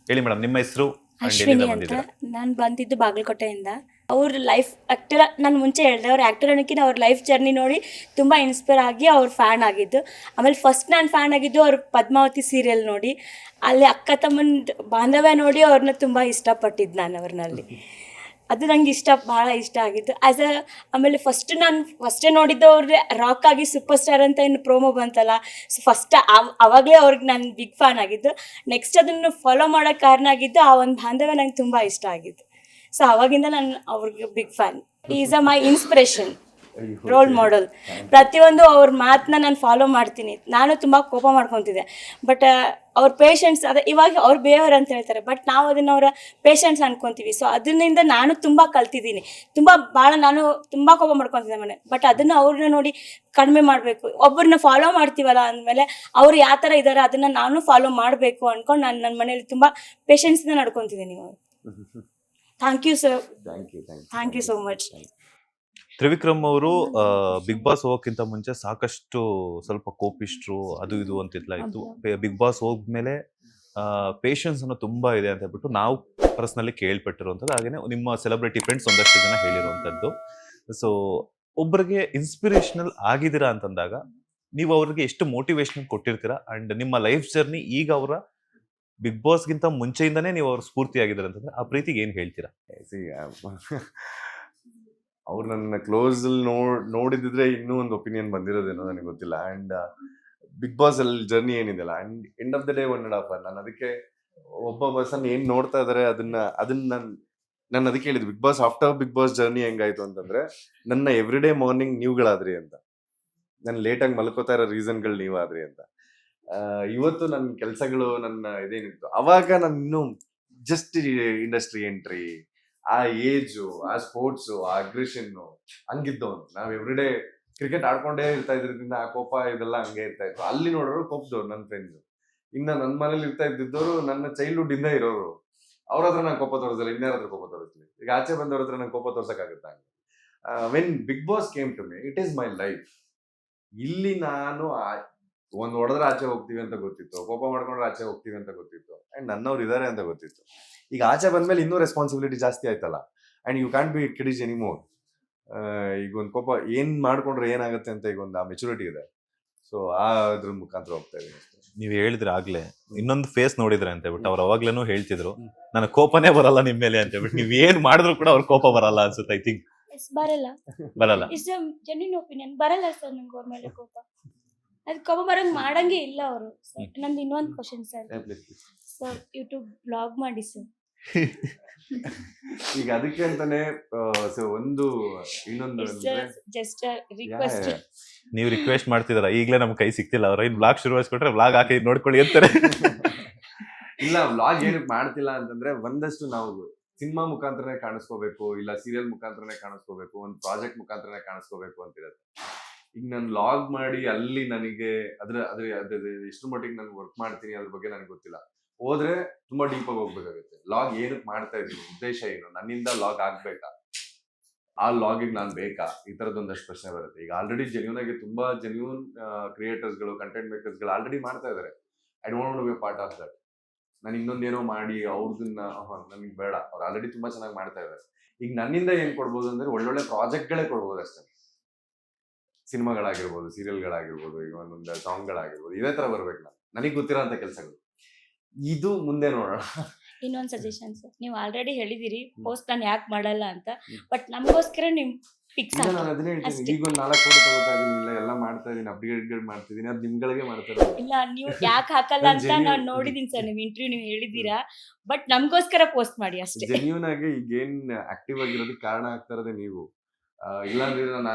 ಹೇಳಿ ಮೇಡಮ್, ನಿಮ್ಮ ಹೆಸರು ಅಂಡ್ ಅಶ್ವಿನಿ ಎಲ್ಲಿಂದ ಅಂತ. ಬಂದಿದ್ದೀರಾ? ನಾನು ಬಂದಿದ್ದು ಬಾಗಲಕೋಟೆಯಿಂದ. ಅವ್ರ ಲೈಫ್ ಆ್ಯಕ್ಟರ್, ನಾನು ಮುಂಚೆ ಹೇಳಿದೆ, ಅವ್ರ ಆ್ಯಕ್ಟರ್ ಅನ್ನೋಕ್ಕಿಂತ ಅವ್ರ ಲೈಫ್ ಜರ್ನಿ ನೋಡಿ ತುಂಬ ಇನ್ಸ್ಪೈರ್ ಆಗಿ ಅವ್ರ ಫ್ಯಾನ್ ಆಗಿದ್ದು. ಆಮೇಲೆ ಫಸ್ಟ್ ನಾನು ಫ್ಯಾನ್ ಆಗಿದ್ದು ಅವ್ರ ಪದ್ಮಾವತಿ ಸೀರಿಯಲ್ ನೋಡಿ, ಅಲ್ಲಿ ಅಕ್ಕ ತಮ್ಮನ ಬಾಂಧವ್ಯ ನೋಡಿ ಅವ್ರನ್ನ ತುಂಬ ಇಷ್ಟಪಟ್ಟಿದ್ದು ನಾನು ಅವ್ರನ್ನಲ್ಲಿ. ಅದು ನಂಗೆ ಭಾಳ ಇಷ್ಟ ಆಗಿತ್ತು. ಆಮೇಲೆ ಫಸ್ಟೇ ನೋಡಿದ್ದು ಅವ್ರಿಗೆ ರಾಕ್ ಆಗಿ ಸೂಪರ್ ಸ್ಟಾರ್ ಅಂತ ಇನ್ನು ಪ್ರೋಮೋ ಬಂತಲ್ಲ, ಸೊ ಅವಾಗಲೇ ಅವ್ರಿಗೆ ನಾನು ಬಿಗ್ ಫ್ಯಾನ್ ಆಗಿದ್ದು. ನೆಕ್ಸ್ಟ್ ಅದನ್ನು ಫಾಲೋ ಮಾಡೋಕ್ಕೆ ಕಾರಣ ಆಗಿದ್ದು ಆ ಒಂದು ಬಾಂಧವ್ಯ ನಂಗೆ ತುಂಬ ಇಷ್ಟ ಆಗಿತ್ತು. ಸೊ ಅವಾಗಿಂದ ನಾನು ಅವ್ರಿಗೆ big fan. Is my inspiration, role model. ಪ್ರತಿಯೊಂದು ಅವ್ರ ಮಾತನ್ನ ನಾನು ಫಾಲೋ ಮಾಡ್ತೀನಿ. ನಾನು ತುಂಬ ಕೋಪ ಮಾಡ್ಕೊತಿದ್ದೆ, ಬಟ್ ಅವ್ರ ಪೇಷನ್ಸ್, ಇವಾಗ ಅವ್ರು ಬೇರೆಯವ್ರು ಅಂತ ಹೇಳ್ತಾರೆ, ಬಟ್ ನಾವು ಅದನ್ನು ಅವರ ಪೇಷನ್ಸ್ ಅನ್ಕೊತೀವಿ. ಸೊ ಅದರಿಂದ ನಾನು ತುಂಬ ಕಲ್ತಿದ್ದೀನಿ. ನಾನು ತುಂಬ ಕೋಪ ಮಾಡ್ಕೊತಿದ್ದೆ ಮನೆ, ಬಟ್ ಅದನ್ನು ಅವ್ರನ್ನ ನೋಡಿ ಕಡಿಮೆ ಮಾಡಬೇಕು. ಒಬ್ಬರನ್ನ ಫಾಲೋ ಮಾಡ್ತೀವಲ್ಲ ಅಂದಮೇಲೆ ಅವ್ರು ಯಾವ ಥರ ಇದ್ದಾರೆ ಅದನ್ನು ನಾನು ಫಾಲೋ ಮಾಡಬೇಕು ಅಂದ್ಕೊಂಡು ನಾನು ನನ್ನ ಮನೇಲಿ ತುಂಬ ಪೇಷನ್ಸಿಂದ ನಡ್ಕೊತಿದ್ದೀನಿ. Thank you sir, thank you so much. Trivikram ಅವರು ಬಿಗ್ ಬಾಸ್ ಹೋಗೋಕ್ಕಿಂತ ಮುಂಚೆ ಸಾಕಷ್ಟು ಸ್ವಲ್ಪ ಕೋಪಿಸ್ಟ್ರು ಅದು ಇದು ಅಂತಿಲ್ಲ ಇತ್ತು. ಬಿಗ್ ಬಾಸ್ ಹೋದ್ಮೇಲೆ ಪೇಷನ್ಸ್ ಅನ್ನೋ ತುಂಬಾ ಇದೆ ಅಂತ ಹೇಳ್ಬಿಟ್ಟು ನಾವು ಪರ್ಸನಲಿ ಕೇಳ್ಪಟ್ಟಿರುವಂಥದ್ದು. ಹಾಗೇನೆ ನಿಮ್ಮ ಸೆಲೆಬ್ರಿಟಿ ಫ್ರೆಂಡ್ಸ್ ಒಂದಷ್ಟು ಜನ ಹೇಳಿರುವಂಥದ್ದು. ಸೊ ಒಬ್ಬರಿಗೆ ಇನ್ಸ್ಪಿರೇಷನಲ್ ಆಗಿದ್ದೀರಾ ಅಂತಂದಾಗ ನೀವು ಅವ್ರಿಗೆ ಎಷ್ಟು ಮೋಟಿವೇಶನ್ ಕೊಟ್ಟಿರ್ತೀರಾ, ಅಂಡ್ ನಿಮ್ಮ ಲೈಫ್ ಜರ್ನಿ ಈಗ ಅವರ ಬಿಗ್ ಬಾಸ್ಗಿಂತ ಮುಂಚೆಯಿಂದಾನೇ ನೀವು ಅವ್ರ ಸ್ಫೂರ್ತಿ ಆಗಿದ್ದಾರೆ ಅಂತಂದ್ರೆ ಆ ಪ್ರೀತಿಗೆ ಏನ್ ಹೇಳ್ತೀರಾ? ಅವ್ರು ನನ್ನ ಕ್ಲೋಸ್ ನೋಡಿದ್ರೆ ಇನ್ನೂ ಒಂದು ಒಪಿನಿಯನ್ ಬಂದಿರೋದೇನೋ ನನಗೆ ಗೊತ್ತಿಲ್ಲ. ಅಂಡ್ ಬಿಗ್ ಬಾಸ್ ಅಲ್ಲಿ ಜರ್ನಿ ಏನಿದೆಲ್ಲ, and end of the day 1.5 ನಾನು ಅದಕ್ಕೆ ಒಬ್ಬ ಪರ್ಸನ್ ಏನ್ ನೋಡ್ತಾ ಇದಾರೆ ಅದನ್ನ ನಾನು ಅದಕ್ಕೆ ಹೇಳಿದ್ Big Boss after Big Boss journey ಹೆಂಗಾಯ್ತು ಅಂತಂದ್ರೆ, ನನ್ನ ಎವ್ರಿ ಡೇ ಮಾರ್ನಿಂಗ್ ನೀವುಗಳಾದ್ರಿ ಅಂತ, ನಾನು ಲೇಟಾಗಿ ಮಲ್ಕೋತಾ ಇರೋ ರೀಸನ್ಗಳು ನೀವಾದ್ರಿ ಅಂತ. ಇವತ್ತು ನನ್ನ ಕೆಲಸಗಳು ನನ್ನ ಇದೇನಿತ್ತು ಅವಾಗ ನಾನು ಇನ್ನೂ ಜಸ್ಟ್ ಇಂಡಸ್ಟ್ರಿ ಎಂಟ್ರಿ, ಆ ಏಜು, ಆ ಸ್ಪೋರ್ಟ್ಸು, ಆ ಅಗ್ರೆಷನ್ ಹಂಗಿದ್ದವನು. ನಾವ್ ಎವ್ರಿ ಡೇ ಕ್ರಿಕೆಟ್ ಆಡ್ಕೊಂಡೇ ಇರ್ತಾ ಇದ್ರಿಂದ ಆ ಕೋಪ ಇದೆಲ್ಲ ಹಂಗೆ ಇರ್ತಾ ಇತ್ತು. ಅಲ್ಲಿ ನೋಡೋರು ಕೋಪದವ್ರು ನನ್ನ ಫ್ರೆಂಡ್ಸ್. ಇನ್ನ ನನ್ನ ಮನೇಲಿ ಇರ್ತಾ ಇದ್ದಿದ್ದವರು ನನ್ನ ಚೈಲ್ಡ್ಹುಡ್ ಇಂದ ಇರೋರು. ಅವ್ರ ಹತ್ರ ನಾನು ಕೋಪ ತೋರಿಸಲ್ಲ, ಇನ್ಯಾರ ಹತ್ರ ಕೋಪ ತೋರಿಸ್ತೀನಿ. ಈಗ ಆಚೆ ಬಂದವ್ರ ಹತ್ರ ನಂಗೆ ಕೋಪ ತೋರ್ಸಕ್ಕಾಗತ್ತ? When Big Boss came to me, it is my life. ಇಲ್ಲಿ ನಾನು ಒಂದ್ ಹೊಡೆದ್ರೆ ಆಚೆ ಹೋಗ್ತೀವಿ ಅಂತ ಗೊತ್ತಿತ್ತು, ಕೋಪ ಮಾಡ್ಕೊಂಡ್ರೆ ಆಚೆ ಹೋಗ್ತೀವಿ ಅಂತ ಗೊತ್ತಿತ್ತು, ಅಂಡ್ ನನ್ನವ್ರು ಇದಾರೆ ಅಂತ ಗೊತ್ತಿತ್ತು. ಈಗ ಆಚೆ ಬಂದ್ಮೇಲೆ ಇನ್ನೂ ರೆಸ್ಪಾನ್ಸಿಬಿಲಿಟಿ ಜಾಸ್ತಿ ಆಯ್ತಲ್ಲ, and you can be kiddies anymore. ಈಗ ಒಂದು ಕೋಪ ಏನ್ ಮಾಡ್ಕೊಂಡ್ರೆ ಏನಾಗುತ್ತೆ ಅಂತ ಈಗ ಒಂದು ಆ ಮೆಚುರಿಟಿ ಇದೆ. ಸೊ ಅದ್ರ ಮುಖಾಂತರ ಹೋಗ್ತಾ ಇದೆ. ನೀವು ಹೇಳಿದ್ರೆ ಆಗ್ಲೇ ಇನ್ನೊಂದು ಫೇಸ್ ನೋಡಿದ್ರೆ ಅಂತ ಹೇಳ್ಬಿಟ್ಟು ಅವ್ರು ಅವಾಗ್ಲೇನು ಹೇಳ್ತಿದ್ರು, ನನಗೆ ಕೋಪನೇ ಬರಲ್ಲ ನಿಮ್ ಮೇಲೆ ಅಂತ ಹೇಳ್ಬಿಟ್ಟು. ನೀವ್ ಏನ್ ಮಾಡಿದ್ರು ಕೂಡ ಅವ್ರ ಕೋಪ ಬರಲ್ಲ ಅನ್ಸುತ್ತೆ. ಐ ಥಿಂಕ್ ಬರಲ್ಲ. It's genuine opinion. ಬರಲ್ಲ ಸರ್ ನಂಗೆ ಅವ್ರ ಮೇಲೆ ಕೋಪ. ಅದು ಕೋಪ ಬರಂಗ್ ಮಾಡಂಗೆ ಇಲ್ಲ ಅವರು. ನಂದು ಇನ್ನೊಂದು question sir. Sir YouTube blog ಮಾಡಿ ಸರ್. ಈಗ ಅದಕ್ಕೆ ಅಂತಾನೆ ಒಂದು ಇನ್ನೊಂದು ಜಸ್ಟ್ ರಿಕ್ವೆಸ್ಟ್. ನೀವು ರಿಕ್ವೆಸ್ಟ್ ಮಾಡ್ತಿದಾರ, ಈಗಲೇ ನಮ್ ಕೈ ಸಿಕ್ತಿಲ್ಲ. ಅವ್ರ ಇನ್ ಬ್ಲಾಗ್ ಶುರುವಾಯಿಸ್ಕೊಟ್ರೆ ಬ್ಲಾಗ್ ಹಾಕಿ ನೋಡ್ಕೊಳ್ಳಿ ಅಂತಾರೆ. ಇಲ್ಲ, ವ್ಲಾಗ್ ಏನಕ್ಕೆ ಮಾಡ್ತಿಲ್ಲ ಅಂತಂದ್ರೆ, ಒಂದಷ್ಟು ನಾವು ಸಿನಿಮಾ ಮುಖಾಂತರನೇ ಕಾಣಿಸ್ಕೋಬೇಕು, ಇಲ್ಲ ಸೀರಿಯಲ್ ಮುಖಾಂತರನೇ ಕಾಣಿಸ್ಕೋಬೇಕು, ಒಂದು ಪ್ರಾಜೆಕ್ಟ್ ಮುಖಾಂತರನೇ ಕಾಣಿಸ್ಕೋಬೇಕು ಅಂತಿರತ್ತೆ. ಈಗ ನಾನು ಲಾಗ್ ಮಾಡಿ ಅಲ್ಲಿ ನನಗೆ ಅದ್ರ ಎಷ್ಟು ಮಟ್ಟಿಗೆ ನಾನು ವರ್ಕ್ ಮಾಡ್ತೀನಿ ಅದ್ರ ಬಗ್ಗೆ ನನಗೆ ಗೊತ್ತಿಲ್ಲ. ಹೋದ್ರೆ ತುಂಬಾ ಡೀಪ್ ಆಗಿ ಹೋಗ್ಬೇಕಾಗುತ್ತೆ. ಲಾಗ್ ಏನಕ್ಕೆ ಮಾಡ್ತಾ ಇದೀನಿ, ಉದ್ದೇಶ ಏನು, ನನ್ನಿಂದ ಲಾಗ್ ಆಗ್ಬೇಕಾ, ಆ ಲಾಗಿಗೆ ನಾನು ಬೇಕಾ, ಈ ತರದೊಂದಷ್ಟು ಪ್ರಶ್ನೆ ಬರುತ್ತೆ. ಈಗ ಆಲ್ರೆಡಿ ಜೆನ್ಯೂನ್ ಆಗಿ ತುಂಬಾ ಜೆನ್ಯೂನ್ ಕ್ರಿಯೇಟರ್ಸ್ಗಳು, ಕಂಟೆಂಟ್ ಮೇಕರ್ಸ್ಗಳು ಆಲ್ರೆಡಿ ಮಾಡ್ತಾ ಇದಾರೆ. I don't want to be part of that. ನಾನು ಇನ್ನೊಂದೇನೋ ಮಾಡಿ ಅವ್ರದನ್ನ ನನಗೆ ಬೇಡ. ಅವ್ರು ಆಲ್ರೆಡಿ ತುಂಬಾ ಚೆನ್ನಾಗಿ ಮಾಡ್ತಾ ಇದಾರೆ. ಈಗ ನನ್ನಿಂದ ಏನ್ ಕೊಡ್ಬೋದು ಅಂದ್ರೆ ಒಳ್ಳೊಳ್ಳೆ ಪ್ರಾಜೆಕ್ಟ್ಗಳೇ ಕೊಡ್ಬೋದು ಅಷ್ಟೇ. ಸಿನಿಮಾಗಳಾಗಿರ್ಬೋದು, ಸೀರಿಯಲ್ಗಳಾಗಿರ್ಬೋದು, ಈಗ ಒಂದೊಂದು ಸಾಂಗ್ಗಳಾಗಿರ್ಬೋದು, ಇದೇ ತರ ಬರ್ಬೇಕು. ನನಗೆ ಗೊತ್ತಿರೋ ಅಂತ ಕೆಲಸಗಳು ಇದು ಮುಂದೆ ನೋಡೋಣ. ಇನ್ನೊಂದು ಸಜೆಷನ್ ಸರ್, ನೀವು ಆಲ್ರೆಡಿ ಹೇಳಿದಿರಿ ಪೋಸ್ಟ್ ನಾನು ಯಾಕೆ ಮಾಡಲ್ಲ ಅಂತ, ಬಟ್ ನಮಗೋಸ್ಕರ ನೀವು ಫಿಕ್ಸ್ ನಾನು ಅದನ್ನೇ ಹೇಳ್ತೀನಿ. ಈಗ ಒಂದು 4 ಕೋಟಿ ತಗೋತಾ ಇದೀನಿ, ಇಲ್ಲ ಎಲ್ಲ ಮಾಡ್ತಾ ಇದೀನಿ, ಅಪ್ಡೇಟ್ಗಳು ಮಾಡ್ತಿದ್ದೀನಿ, ಅದು ನಿಮ್ಗಳಿಗೆ ಮಾಡ್ತಾರೆ. ಇಲ್ಲ, ನೀವು ಯಾಕೆ ಹಾಕಲ್ಲ ಅಂತ ನಾನು ನೋಡಿದೀನಿ ಸರ್. ನೀವು ಇಂಟರ್ವ್ಯೂ ನೀವು ಹೇಳಿದೀರಾ, ಬಟ್ ನಮಗೋಸ್ಕರ ಪೋಸ್ಟ್ ಮಾಡಿ ಅಷ್ಟೇ. ಜೆನ್ಯೂನ್ ಆಗಿ ಈಗ ಏನ್ ಆಕ್ಟಿವ್ ಆಗಿರೋದಕ್ಕೆ ಕಾರಣ ಆಗ್ತಾ ಇರೋದೇ ನೀವು. ಇಲ್ಲಾಂದ್ರೆ ನಾನು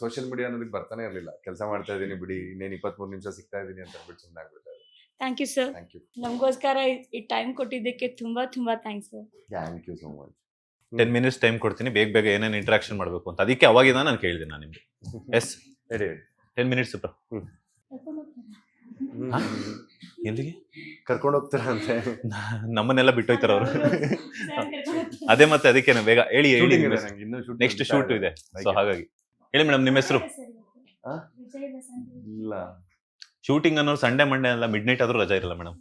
ಸೋಷಿಯಲ್ ಮೀಡಿಯಾ ಅನ್ನೋದಕ್ಕೆ ಬರ್ತಾನೆ ಇರಲಿಲ್ಲ. ಕೆಲಸ ಮಾಡ್ತಾ ಇದೀನಿ ಬಿಡಿ, ಇನ್ನೇನು 23 ನಿಮಿಷ ಸಿಗ್ತಾ ಇದೀನಿ ಅಂತ ಹೇಳ್ಬಿಟ್ಟು ಸುಮ್ಮನೆ ಆಗ್ಬಿಡ್ತಾ ಇದೆ. Thank you sir. Thank you. ನಮಗೋಸ್ಕರ ಈ ಟೈಮ್ ಕೊಟ್ಟಿದ್ದಕ್ಕೆ ತುಂಬಾ ತುಂಬಾ thanks sir. Thank you so much. 10 minutes time ಕೊಡ್ತೀನಿ, ಬೇಗ ಏನೇನು ಇಂಟ್ರಾಕ್ಷನ್ ಮಾಡಬೇಕು ಅಂತ. ಅದಕ್ಕೆ ಅವಾಗಿಂದ ನಾನು ಕೇಳಿದೆ ನಾನು ನಿಮ್ಗೆ. Yes, 10 minutes super. ಎಲ್ಲಿಗೆ ಕರ್ಕೊಂಡು ಹೋಗ್ತಾರ ಅಂತೆ, ನಮ್ಮನ್ನೆಲ್ಲ ಬಿಟ್ಟೋಯ್ತಾರ ಅವರು. ಅದೇ ಮತ್ತೆ ಅದಕ್ಕೇನು ಬೇಗ ಹೇಳಿ. ನೆಕ್ಸ್ಟ್ ಶೂಟ್ ಇದೆ, ಸೊ ಹಾಗಾಗಿ ಹೇಳಿ ಮೇಡಮ್ ನಿಮ್ಮ ಹೆಸರು. ಇಲ್ಲ, ಶೂಟಿಂಗ್ ಅನ್ನೋ ಸಂಡೇ ಮಂಡೇ ಎಲ್ಲ ಮಿಡ್ ನೈಟ್ ಆದ್ರೂ ರಜಾ ಇರಲ್ಲ ಮೇಡಮ್.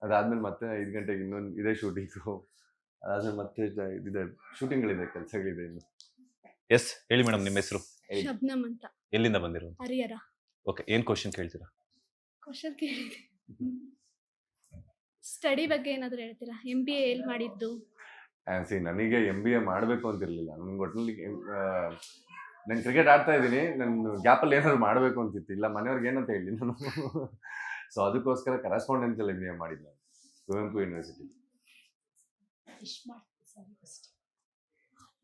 ಅದಾದ್ಮೇಲೆ ಮತ್ತೆ 5 ಗಂಟೆಗೆ ಇನ್ನೊಂದು ಇದೇ ಶೂಟಿಂಗು, ಅದಾದ್ಮೇಲೆ ಮತ್ತೆ ಇದೆ ಶೂಟಿಂಗ್ಗಳಿದೆ, ಕೆಲಸಗಳಿದೆ ಇನ್ನು. ಎಸ್, ಹೇಳಿ ಮೇಡಮ್, ನಿಮ್ಮ ಹೆಸರು? ಶಬ್ನಮ್ ಅಂತ, ಎಲ್ಲಿಂದ ಬಂದಿರೋದು? ಹರಿಹರ. ಓಕೆ, ಏನ್ ಕ್ವಶನ್ ಕೇಳ್ತೀರಾ? ಕ್ವಶನ್ ಕೇಳಿದೆ. ಸ್ಟಡಿ ಬಗ್ಗೆ ಏನಾದ್ರು ಹೇಳ್ತೀರಾ? MBA ಎಲ್ಲಿ ಮಾಡಿದ್ದು? ನನಗೆ MBA ಮಾಡಬೇಕು ಅಂತಿರ್ಲಿಲ್ಲ. ನನ್ಗೆ ಒಟ್ಟಿನಲ್ಲಿ ನಾನು ಕ್ರಿಕೆಟ್ ಆಡ್ತಾ ಇದ್ದೀನಿ, ನನ್ನ ಗ್ಯಾಪಲ್ಲಿ ಏನಾದ್ರು ಮಾಡಬೇಕು ಅಂತಿತ್ತು. ಇಲ್ಲ ಮನೆಯವ್ರಿಗೆ ಏನಂತ ಹೇಳಿ ನಾನು. ಸೊ ಅದಕ್ಕೋಸ್ಕರ ಕರೆಸ್ಪಾಂಡೆನ್ಸಲ್ಲಿ MBA ಮಾಡಿದ್ದು ನಾನು ಕುವೆಂಪು ಯೂನಿವರ್ಸಿಟಿ.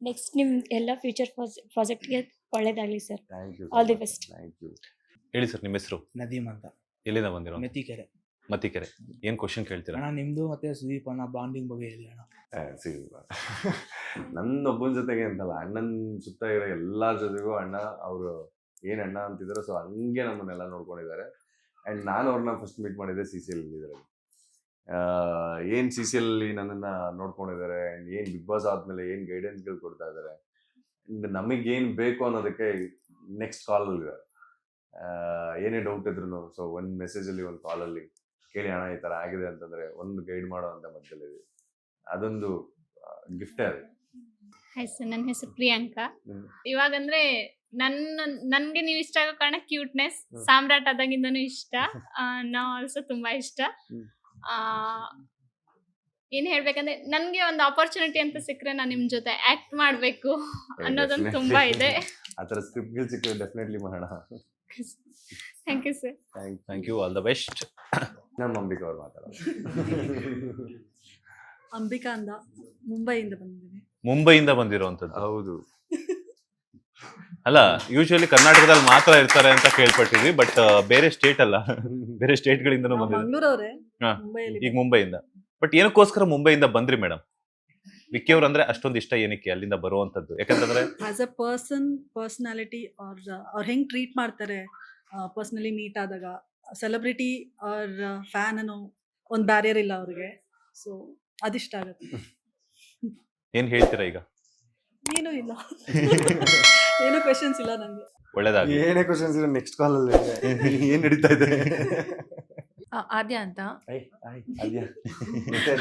ನೆಕ್ಸ್ಟ್ ನಿಮ್ಮ ಎಲ್ಲ ಫ್ಯೂಚರ್ ಪ್ರಾಜೆಕ್ಟ್ಗೆ ಒಳ್ಳೇದಾಗಲಿ sir. Thank you. All the best. Thank you. ಹೇಳಿ ಸರ್, ನಿಮ್ಮ ಹೆಸರು? ನದೀಮ್ ಅಂತ, ಎಲ್ಲಿಂದ ಬಂದಿರೋ? ಮೆತಿಕೆರೆ. ಮತ್ತಿಕೆರೆ. ಏನ್ ಕ್ವಶನ್ ಕೇಳ್ತೀರಾ? ಅಣ್ಣ ನಿಮ್ದು ಮತ್ತೆ ಸುದೀಪ್ ಅಣ್ಣ ಬಾಂಡಿಂಗ್ ಬಗ್ಗೆ ಹೇಳಿ ಅಣ್ಣ. ನನ್ನೊಬ್ಬನ ಜೊತೆಗೆ ಅಂತಲ್ಲ, ಅಣ್ಣನ ಸುತ್ತ ಇರೋ ಎಲ್ಲಾರ ಜೊತೆಗೂ ಅಣ್ಣ ಅವರು ಏನ್ ಅಣ್ಣ ಅಂತಿದ್ದಾರೆ. ಸೊ ಹಂಗೆ ನಮ್ಮನ್ನೆಲ್ಲ ನೋಡ್ಕೊಂಡಿದ್ದಾರೆ. ಅಂಡ್ ನಾನು ಅವ್ರನ್ನ ಫಸ್ಟ್ ಮೀಟ್ ಮಾಡಿದ್ದೆ CCL ಇದರಲ್ಲಿ. ಏನ್ CCL ಅಲ್ಲಿ ನನ್ನನ್ನ ನೋಡ್ಕೊಂಡಿದ್ದಾರೆ, ಅಂಡ್ ಏನ್ ಬಿಗ್ ಬಾಸ್ ಆದ್ಮೇಲೆ ಏನ್ ಗೈಡೆನ್ಸ್ಗಳು ಕೊಡ್ತಾ ಇದ್ದಾರೆ, ಅಂಡ್ ನಮಗೇನ್ ಬೇಕು ಅನ್ನೋದಕ್ಕೆ ನೆಕ್ಸ್ಟ್ ಕಾಲಲ್ಲಿ ಏನೇ ಡೌಟ್ ಇದ್ರು ಸೊ ಒಂದು ಮೆಸೇಜಲ್ಲಿ ಒಂದು ಕಾಲಲ್ಲಿ ಕೇಳಿ ಅಣ್ಣ ಈ ಥರ ಆಗಿದೆ ಅಂತಂದ್ರೆ ಒಂದು ಗೈಡ್ ಮಾಡೋ ಅಂತ ಮಧ್ಯದಲ್ಲಿ ಅದೊಂದು ಗಿಫ್ಟೇ ಅದು. ಹಾಯ್ ಸರ್, ನನ್ನ ಹೆಸರು ಪ್ರಿಯಾಂಕಾ. ಇವಾಗಂದ್ರೆ ನನ್ಗೆ ನೀವು ಇಷ್ಟ ಆಗೋ ಕಾರಣ ಕ್ಯೂಟ್ನೆಸ್, ಸಾಮ್ರಾಟ್ ಆದಾಗಿಂದನೂ ಇಷ್ಟ. ನಾವು ಆಲ್ಸೋ ತುಂಬಾ ಇಷ್ಟ. ಏನ್ ಹೇಳ್ಬೇಕಂದ್ರೆ ನನ್ಗೆ ಒಂದು ಆಪರ್ಚುನಿಟಿ ಅಂತ ಸಿಕ್ಕರೆ ನಾನು ನಿಮ್ ಜೊತೆ ಆಕ್ಟ್ ಮಾಡ್ಬೇಕು ಅನ್ನೋದೊಂದು ತುಂಬಾ ಇದೆ. ಆ ಥರ ಸ್ಕ್ರಿಪ್ಟ್ಗಳು ಸಿಕ್ಕರೆ ಡೆಫಿನೆಟ್ಲಿ ಮಾಡೋಣ. Thank you sir. Thank you, all the best. ನಮ್ಮ ಅಂಬಿಕಾ ಅವ್ರು ಮಾತಾಡೋದು. ಅಂಬಿಕಾ ಅಂದ, ಮುಂಬೈಯಿಂದ ಬಂದಿದ್ದೀನಿ. ಮುಂಬೈಯಿಂದ ಬಂದಿರೋಂಥದ್ದು? ಹೌದು. ಅಲ್ಲ, ಯೂಶುವಲಿ ಕರ್ನಾಟಕದಲ್ಲಿ ಮಾತ್ರ ಇರ್ತಾರೆ ಅಂತ ಕೇಳ್ಪಟ್ಟಿದ್ವಿ, ಬಟ್ ಬೇರೆ ಸ್ಟೇಟ್ ಅಲ್ಲ, ಬೇರೆ ಸ್ಟೇಟ್ಗಳಿಂದನೂ ಬಂದಿದ್ರು. ಮಂಗಳೂರವ್ರೆ, ಹಾ. ಮುಂಬೈಯಲ್ಲಿ. ಈಗ ಮುಂಬೈಯಿಂದ. ಬಟ್ ಏನಕ್ಕೋಸ್ಕರ ಮುಂಬೈಯಿಂದ ಬಂದ್ರಿ ಮೇಡಮ್? ವಿಕ್ಕಿ ಅವ್ರು ಅಂದ್ರೆ ಅಷ್ಟೊಂದು ಇಷ್ಟ ಏನಕ್ಕೆ ಅಲ್ಲಿಂದ ಬರುವಂತದ್ದು? ಯಾಕಂತಂದ್ರೆ ಆಸ್ ಅ ಪರ್ಸನಾಲಿಟಿ ಅವ್ರು ಹೆಂಗ್ ಟ್ರೀಟ್ ಮಾಡ್ತಾರೆ, ಪರ್ಸನಲಿ ಮೀಟ್ ಆದಾಗ ಸೆಲೆಬ್ರಿಟಿ ಅವ್ರ ಫ್ಯಾನ್ ಅನ್ನೋ ಒಂದು ಬ್ಯಾರಿಯರ್ ಇಲ್ಲ ಅವ್ರಿಗೆ. ಸೊ ಅದಿಷ್ಟ ಆಗುತ್ತೆ. ಏನ್ ಹೇಳ್ತೀರಾ ಈಗ? ಏನೂ ಇಲ್ಲ, ಏನೂ ಕ್ವೆಶನ್ಸ್ ಇಲ್ಲ ನನಗೆ. ಒಳ್ಳೇದಾಗಿ. ಏನೇ ಕ್ವಶನ್ಸ್ ಇದೆ ನೆಕ್ಸ್ಟ್ ಕಾಲಲ್ಲಿ ಏನ್ ನಡೀತಾ ಇದೆ? ಆದ್ಯ ಅಂತ.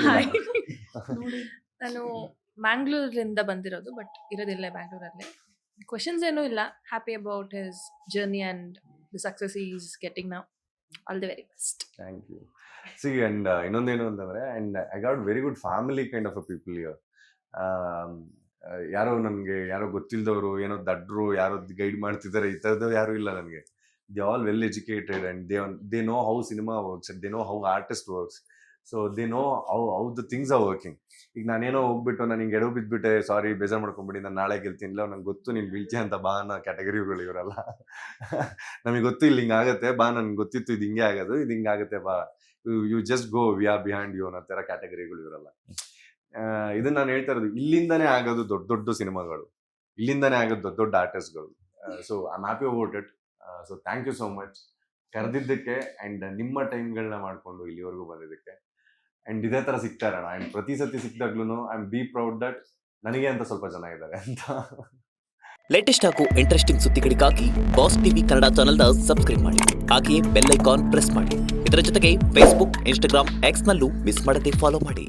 Hi. ನಾನು ಮ್ಯಾಂಗ್ಳೂರಿಂದ ಬಂದಿರೋದು, ಬಟ್ ಇರೋದಿಲ್ಲ ಬ್ಯಾಂಗ್ಳೂರಲ್ಲೇ. ಕ್ವಶನ್ಸ್ ಏನೂ ಇಲ್ಲ. Happy about his journey and the success is getting now. All the very best. Thank you. See and ಇನ್ನೊಂದೇನು ಅಂತಂದ್ರೆ, and I got very good family kind of a people here. ಯಾರೋ ಗೊತ್ತಿಲ್ಲದವರು, ಏನೋ ದಡ್ರು ಯಾರೋ guide ಮಾಡ್ತಿದ್ದಾರೆ, ಈ ಥರದ್ದು ಯಾರು ಇಲ್ಲ ನನಗೆ. They all well educated and they know how cinema works, they know how artist works. So they know how the things are working. ಈಗ ನಾನೇನೋ ಹೋಗ್ಬಿಟ್ಟು ನಾನು ಹಿಂಗೆ ಎಡವು ಬಿದ್ದುಬಿಟ್ಟೆ, ಸಾರಿ ಬೇಜಾರು ಮಾಡ್ಕೊಂಬಿಡಿ, ನಾನು ನಾಳೆ ಗೆಲ್ತೀನಿ, ಇಲ್ಲ ನಂಗೆ ಗೊತ್ತು ನೀನು ಬೀಳ್ತೀಯ ಅಂತ ಬಾ ಅನ್ನೋ ಕ್ಯಾಟಗರಿಗಳು ಇವರಲ್ಲ. ನಮಗೆ ಗೊತ್ತು ಇಲ್ಲಿ ಹಿಂಗಾಗತ್ತೆ ಬಾ, ನನ್ಗೆ ಗೊತ್ತಿತ್ತು ಇದು ಹಿಂಗೆ ಆಗೋದು, ಇದು ಹಿಂಗಾಗತ್ತೆ ಬಾ, you just go, we are behind you ಅನ್ನೋ ಥರ ಕ್ಯಾಟಗರಿಗಳು ಇವರಲ್ಲ. ಇದನ್ನ ನಾನು ಹೇಳ್ತಾ ಇರೋದು, ಇಲ್ಲಿಂದಾನೇ ಆಗೋದು ದೊಡ್ಡ ದೊಡ್ಡ ಸಿನಿಮಾಗಳು, ಇಲ್ಲಿಂದಾನೇ ಆಗೋದು ದೊಡ್ಡ ದೊಡ್ಡ ಆರ್ಟಿಸ್ಟ್ಗಳು. So I am happy about it. So thank you so much ಕರೆದಿದ್ದಕ್ಕೆ, ಆ್ಯಂಡ್ ನಿಮ್ಮ ಟೈಮ್ಗಳನ್ನ ಮಾಡಿಕೊಂಡು ಇಲ್ಲಿವರೆಗೂ ಬಂದಿದ್ದಕ್ಕೆ. ಆ್ಯಂಡ್ ಇದೇ ಥರ ಸಿಗ್ತಾ ಇರೋಣ. ಆ್ಯಂಡ್ ಪ್ರತಿ ಸತಿ ಸಿಕ್ಕಿದಾಗ್ಲೂ I am be proud that ನನಗೆ ಅಂತ ಸ್ವಲ್ಪ ಜನ ಇದ್ದಾರೆ ಅಂತ. ಲೇಟೆಸ್ಟ್ ಹಾಗೂ ಇಂಟ್ರೆಸ್ಟಿಂಗ್ ಸುದ್ದಿಗಳಿಗಾಗಿ ಬಾಸ್ ಟಿವಿ ಕನ್ನಡ ಚಾನೆಲ್ನ ಸಬ್ಸ್ಕ್ರೈಬ್ ಮಾಡಿ. ಹಾಗೆಯೇ ಬೆಲ್ ಐಕಾನ್ ಪ್ರೆಸ್ ಮಾಡಿ. ಇದರ ಜೊತೆಗೆ ಫೇಸ್ಬುಕ್, ಇನ್ಸ್ಟಾಗ್ರಾಮ್, ಎಕ್ಸ್ನಲ್ಲೂ ಮಿಸ್ ಮಾಡದೆ ಫಾಲೋ ಮಾಡಿ.